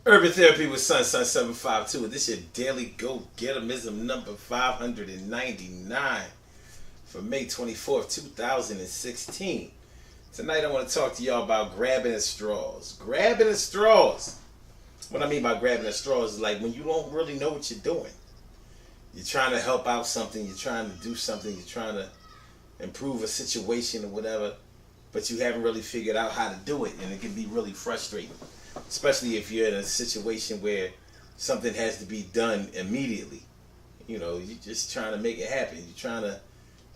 Urban Therapy with Sun 752. This is your daily go-getterism number 599 for May 24th, 2016. Tonight I want to talk to y'all about grabbing at straws. Grabbing at straws. What I mean by grabbing at straws is like when you don't really know what you're doing. You're trying to help out something, you're trying to do something, you're trying to improve a situation or whatever, but you haven't really figured out how to do it, and it can be really frustrating. Especially if you're in a situation where something has to be done immediately. You know, you're just trying to make it happen. You're trying to,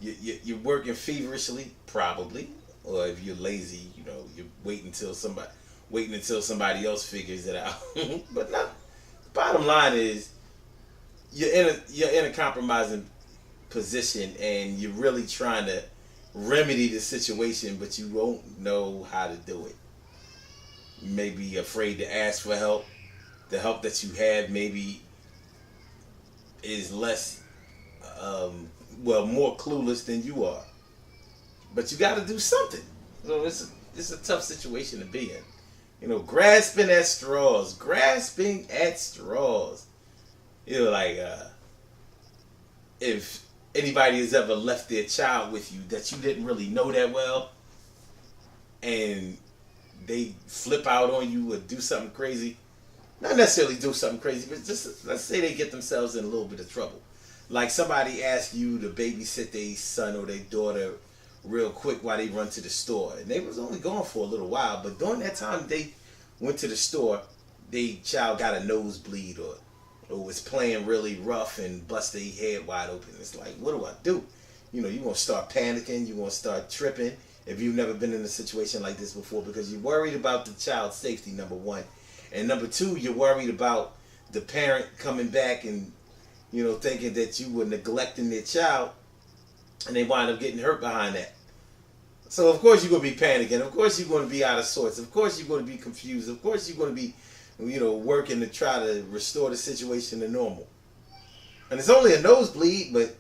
you're working feverishly, probably, or if you're lazy, you know, you're waiting until somebody else figures it out. But no, bottom line is, you're in a compromising position, and you're really trying to remedy the situation, but you won't know how to do it. You may be afraid to ask for help. The help that you have maybe is less, more clueless than you are. But you got to do something. So it's a tough situation to be in. You know, grasping at straws. Grasping at straws. You know, like, if anybody has ever left their child with you that you didn't really know that well, and they flip out on you or do something crazy. Not necessarily do something crazy, but just let's say they get themselves in a little bit of trouble. Like somebody asks you to babysit their son or their daughter real quick while they run to the store. And they was only gone for a little while, but during that time they went to the store, their child got a nosebleed or was playing really rough and bust their head wide open. It's like, what do I do? You know, you're going to start panicking, you're going to start tripping. If you've never been in a situation like this before, because you're worried about the child's safety, number one. And number two, you're worried about the parent coming back and, you know, thinking that you were neglecting their child, and they wind up getting hurt behind that. So, of course, you're going to be panicking. Of course, you're going to be out of sorts. Of course, you're going to be confused. Of course, you're going to be, you know, working to try to restore the situation to normal. And it's only a nosebleed, but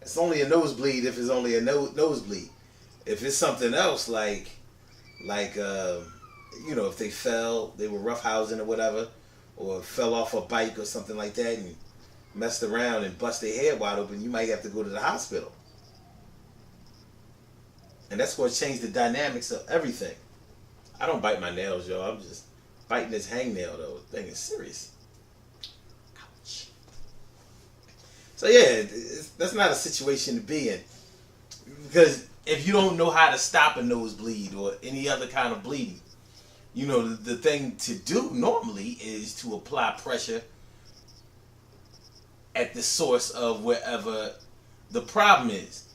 it's only a nosebleed if it's only a nosebleed. If it's something else, like you know, if they were roughhousing or whatever, or fell off a bike or something like that and messed around and bust their head wide open, you might have to go to the hospital. And that's going to change the dynamics of everything. I don't bite my nails, y'all. I'm just biting this hangnail, though. The thing is serious. Ouch. So, yeah, that's not a situation to be in. Because if you don't know how to stop a nosebleed or any other kind of bleeding, you know, the thing to do normally is to apply pressure at the source of wherever the problem is.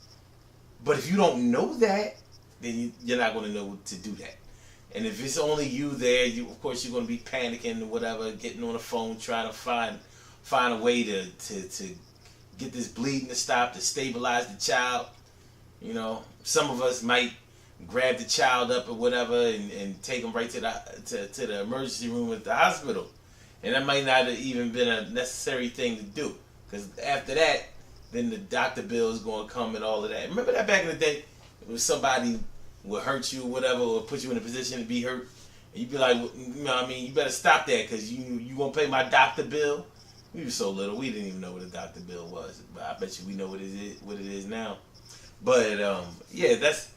But if you don't know that, then you're not going to know to do that. And if it's only you there, of course you're going to be panicking or whatever, getting on the phone, trying to find a way to get this bleeding to stop, to stabilize the child. You know, some of us might grab the child up or whatever and take them right to the emergency room at the hospital. And that might not have even been a necessary thing to do. Because after that, then the doctor bill is going to come and all of that. Remember that back in the day, when somebody would hurt you or whatever, or put you in a position to be hurt, and you'd be like, well, you know what I mean, you better stop that because you won't pay my doctor bill? We were so little, we didn't even know what a doctor bill was. But I bet you we know what it is now. But yeah, that's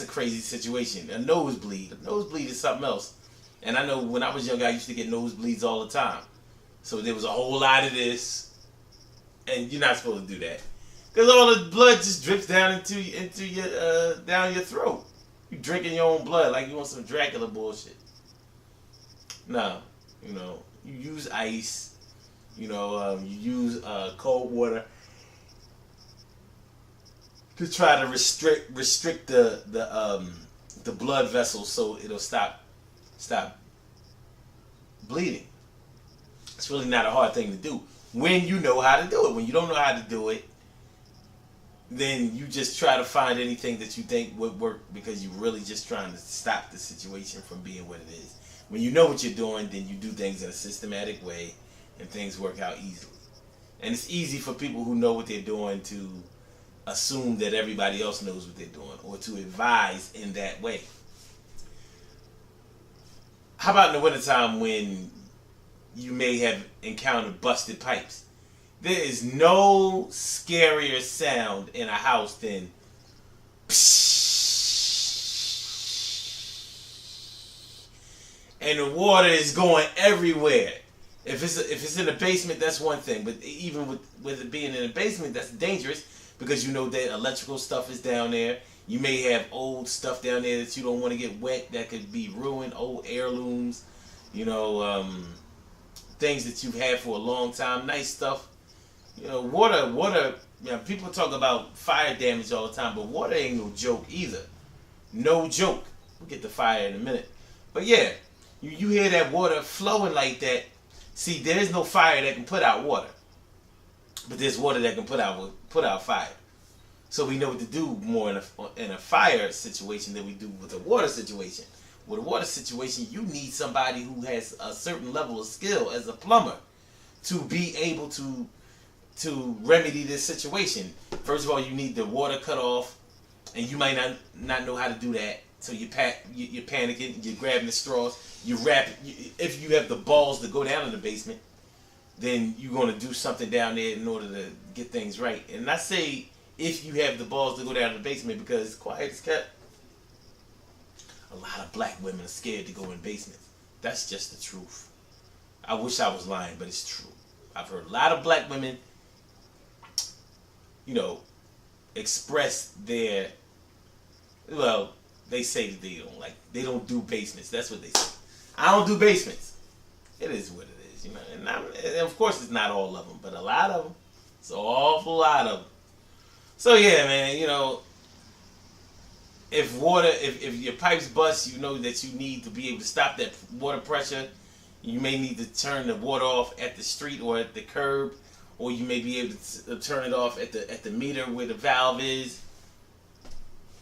a crazy situation. A nosebleed is something else. And I know when I was young, I used to get nosebleeds all the time. So there was a whole lot of this, and you're not supposed to do that because all the blood just drips down into your down your throat. You drinking your own blood like you want some Dracula bullshit. No, you know, you use ice. You know, you use cold water to try to restrict the blood vessels so it'll stop bleeding. It's really not a hard thing to do when you know how to do it. When you don't know how to do it, then you just try to find anything that you think would work because you're really just trying to stop the situation from being what it is. When you know what you're doing, then you do things in a systematic way and things work out easily. And it's easy for people who know what they're doing to assume that everybody else knows what they're doing or to advise in that way. How about in the wintertime when you may have encountered busted pipes? There is no scarier sound in a house than and the water is going everywhere. If it's in the basement, that's one thing. But even with it being in the basement, that's dangerous because you know that electrical stuff is down there. You may have old stuff down there that you don't want to get wet that could be ruined. Old heirlooms, you know, things that you've had for a long time. Nice stuff. You know, water. You know, people talk about fire damage all the time, but water ain't no joke either. No joke. We'll get to fire in a minute. But yeah, you hear that water flowing like that. See, there's no fire that can put out water, but there's water that can put out fire. So we know what to do more in a fire situation than we do with a water situation. With a water situation, you need somebody who has a certain level of skill as a plumber to be able to remedy this situation. First of all, you need the water cut off, and you might not know how to do that. So you're panicking, you're grabbing the straws, you wrap it. If you have the balls to go down in the basement, then you're going to do something down there in order to get things right. And I say if you have the balls to go down in the basement because quiet is kept. A lot of black women are scared to go in basements. That's just the truth. I wish I was lying, but it's true. I've heard a lot of black women, you know, express their, well, they say that they don't do basements. That's what they say. I don't do basements. It is what it is, you know. And of course, it's not all of them, but a lot of them. It's an awful lot of them. So yeah, man, you know, if your pipes bust, you know that you need to be able to stop that water pressure. You may need to turn the water off at the street or at the curb, or you may be able to turn it off at the meter where the valve is.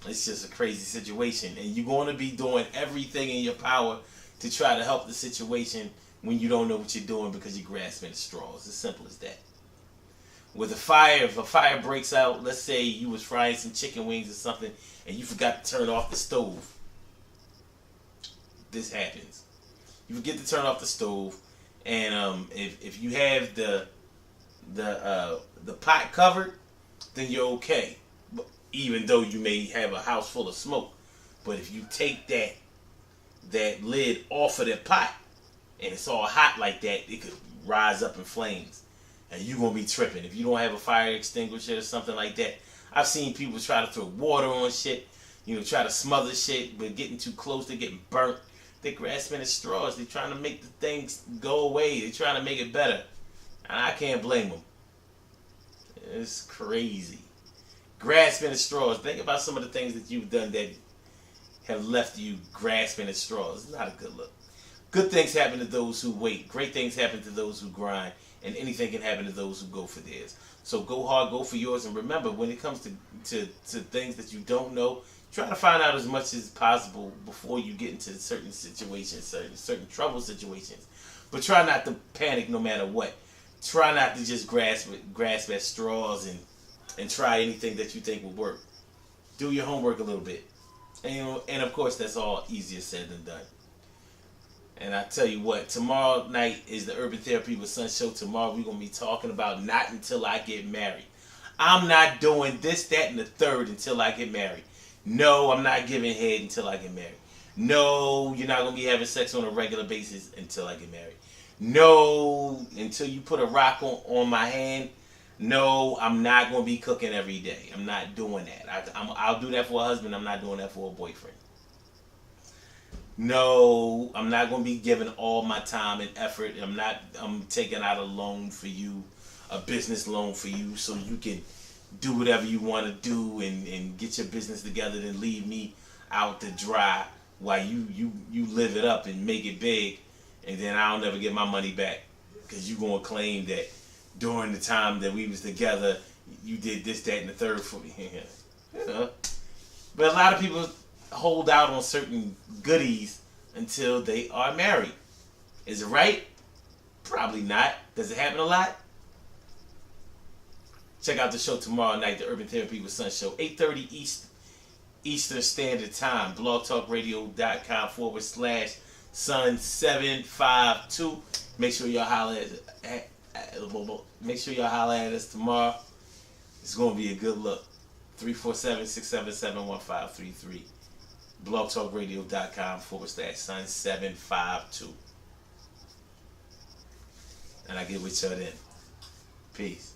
It's just a crazy situation, and you're going to be doing everything in your power to try to help the situation when you don't know what you're doing because you're grasping at straws. As simple as that. With a fire, if a fire breaks out, let's say you was frying some chicken wings or something, and you forgot to turn off the stove. This happens. You forget to turn off the stove, and if you have the pot covered, then you're okay. Even though you may have a house full of smoke, but if you take that lid off of that pot and it's all hot like that, it could rise up in flames, and you're gonna be tripping if you don't have a fire extinguisher or something like that. I've seen people try to throw water on shit, you know, try to smother shit, but getting too close, they're getting burnt. They're grasping at straws. They're trying to make the things go away. They're trying to make it better, and I can't blame them. It's crazy. Grasping at straws. Think about some of the things that you've done that have left you grasping at straws. It's not a good look. Good things happen to those who wait. Great things happen to those who grind. And anything can happen to those who go for theirs. So go hard, go for yours. And remember, when it comes to things that you don't know, try to find out as much as possible before you get into certain situations, certain trouble situations. But try not to panic no matter what. Try not to just grasp at straws and try anything that you think will work. Do your homework a little bit. And of course, that's all easier said than done. And I tell you what, tomorrow night is the Urban Therapy with Sun show. Tomorrow we're going to be talking about not until I get married. I'm not doing this, that, and the third until I get married. No, I'm not giving head until I get married. No, you're not going to be having sex on a regular basis until I get married. No, until you put a rock on my hand. No, I'm not going to be cooking every day. I'm not doing that. I'll do that for a husband. I'm not doing that for a boyfriend. No, I'm not going to be giving all my time and effort. I'm taking out a loan for you, a business loan for you, so you can do whatever you want to do and get your business together and leave me out to dry while you live it up and make it big, and then I'll never get my money back because you're going to claim that during the time that we was together, you did this, that, and the third for me. You know? But a lot of people hold out on certain goodies until they are married. Is it right? Probably not. Does it happen a lot? Check out the show tomorrow night, the Urban Therapy with Sun show, 8:30 Eastern Standard Time, blogtalkradio.com/ Sun752. Make sure y'all holler make sure y'all holler at us tomorrow. It's gonna be a good look. 347-677-1533. blogtalkradio.com/Sun752. And I get with y'all then. Peace.